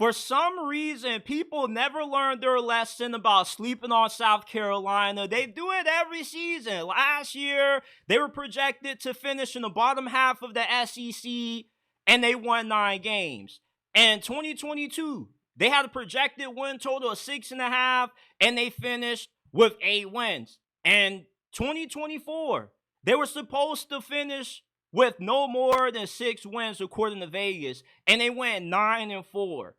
For some reason, people never learned their lesson about sleeping on South Carolina. They do it every season. Last year, they were projected to finish in the bottom half of the SEC, and they won 9 games. And 2022, they had a projected win total of 6.5, and they finished with 8 wins. And 2024, they were supposed to finish with no more than 6 wins according to Vegas, and they went 9-4.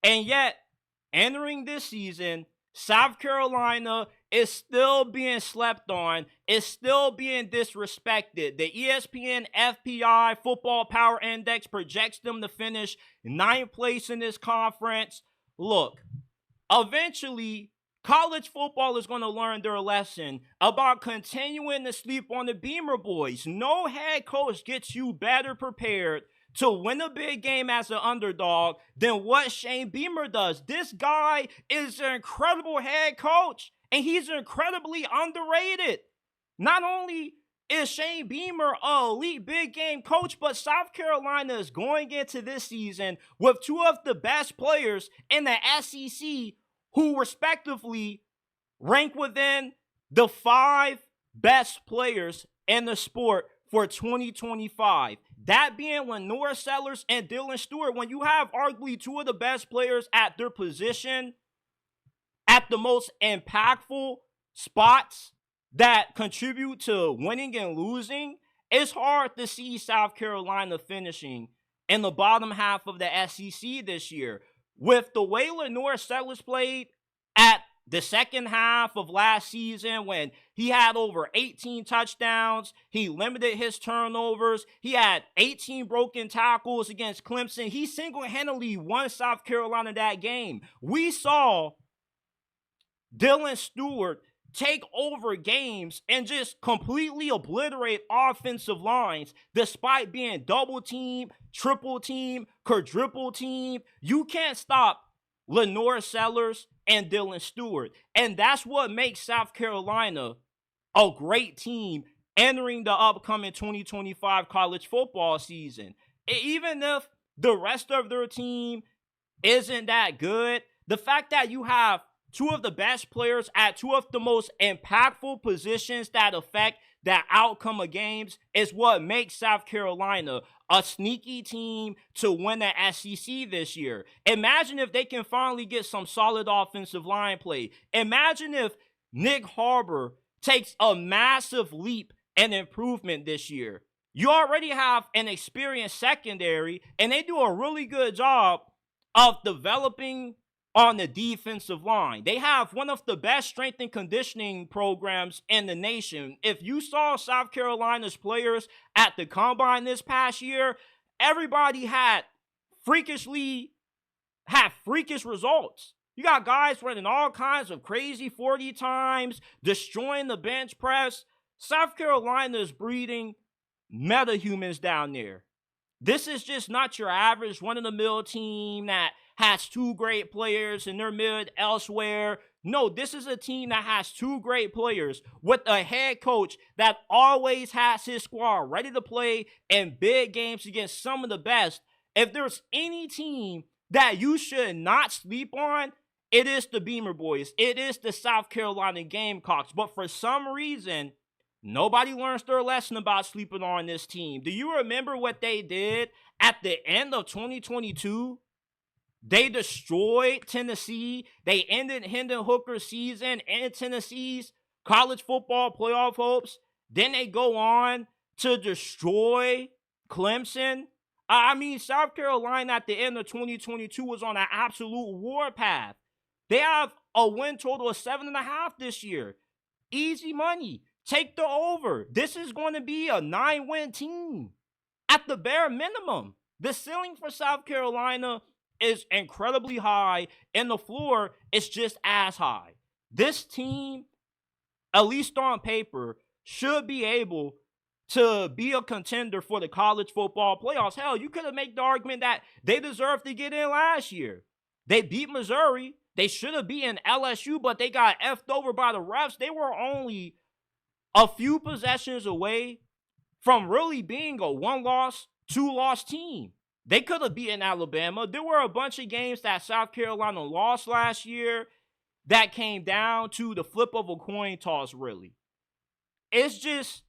And yet, entering this season, South Carolina is still being slept on, is still being disrespected. The ESPN FPI Football Power Index projects them to finish 9th place in this conference. Look, eventually, college football is going to learn their lesson about continuing to sleep on the Beamer boys. No head coach gets you better prepared to win a big game as an underdog than what Shane Beamer does. This guy is an incredible head coach, and he's incredibly underrated. Not only is Shane Beamer an elite big game coach, but South Carolina is going into this season with 2 of the best players in the SEC who respectively rank within the 5 best players in the sport for 2025. That being LaNorris and Dylan Stewart. When you have arguably 2 of the best players at their position, at the most impactful spots that contribute to winning and losing, it's hard to see South Carolina finishing in the bottom half of the SEC this year. With the way LaNorris played at the second half of last season, when he had over 18 touchdowns, he limited his turnovers, he had 18 broken tackles against Clemson. He single-handedly won South Carolina that game. We saw Dylan Stewart take over games and just completely obliterate offensive lines despite being double team, triple team, quadruple team. You can't stop LaNorris and Dylan Stewart. And that's what makes South Carolina a great team entering the upcoming 2025 college football season. Even if the rest of their team isn't that good, the fact that you have 2 of the best players at 2 of the most impactful positions that affect the outcome of games is what makes South Carolina a sneaky team to win the SEC this year. Imagine if they can finally get some solid offensive line play. Imagine if Nick Harbor takes a massive leap and improvement this year. You already have an experienced secondary, and they do a really good job of developing on the defensive line. They have one of the best strength and conditioning programs in the nation. If you saw South Carolina's players at the combine this past year, everybody had freakish results. You got guys running all kinds of crazy 40 times, destroying the bench press. South Carolina is breeding metahumans down there. This is just not your average run-of-the-mill team that has 2 great players and they're mid elsewhere. No, this is a team that has 2 great players with a head coach that always has his squad ready to play in big games against some of the best. If there's any team that you should not sleep on, it is the Beamer boys. It is the South Carolina Gamecocks. But for some reason, nobody learns their lesson about sleeping on this team. Do you remember what they did at the end of 2022? They destroyed Tennessee. They ended Hendon Hooker's season and Tennessee's college football playoff hopes. Then they go on to destroy Clemson. I mean, South Carolina at the end of 2022 was on an absolute warpath. They have a win total of 7.5 this year. Easy money. Take the over. This is going to be a 9-win team at the bare minimum. The ceiling for South Carolina is incredibly high, and the floor is just as high. This team, at least on paper, should be able to be a contender for the college football playoffs. Hell, you could have made the argument that they deserved to get in last year. They beat Missouri. They should have beaten LSU, but they got effed over by the refs. They were only a few possessions away from really being a 1-loss, 2-loss team. They could have beaten Alabama. There were a bunch of games that South Carolina lost last year that came down to the flip of a coin toss, really. It's just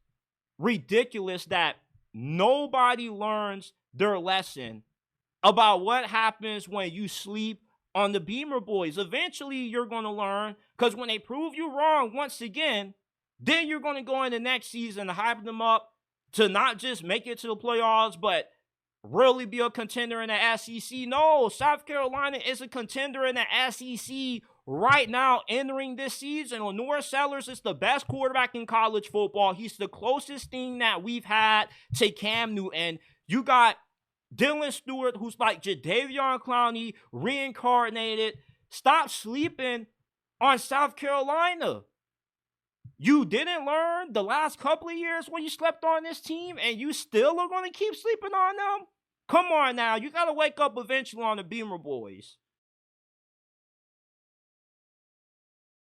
ridiculous that nobody learns their lesson about what happens when you sleep on the Beamer boys. Eventually, you're going to learn, because when they prove you wrong once again, then you're going to go in the next season and hype them up to not just make it to the playoffs, but really be a contender in the SEC. No, South Carolina is a contender in the SEC right now entering this season. LaNorris Sellers is the best quarterback in college football. He's the closest thing that we've had to Cam Newton. You got Dylan Stewart, who's like Jadeveon Clowney reincarnated. Stop sleeping on South Carolina. You didn't learn the last couple of years when you slept on this team, and you still are going to keep sleeping on them? Come on now. You got to wake up eventually on the Beamer boys.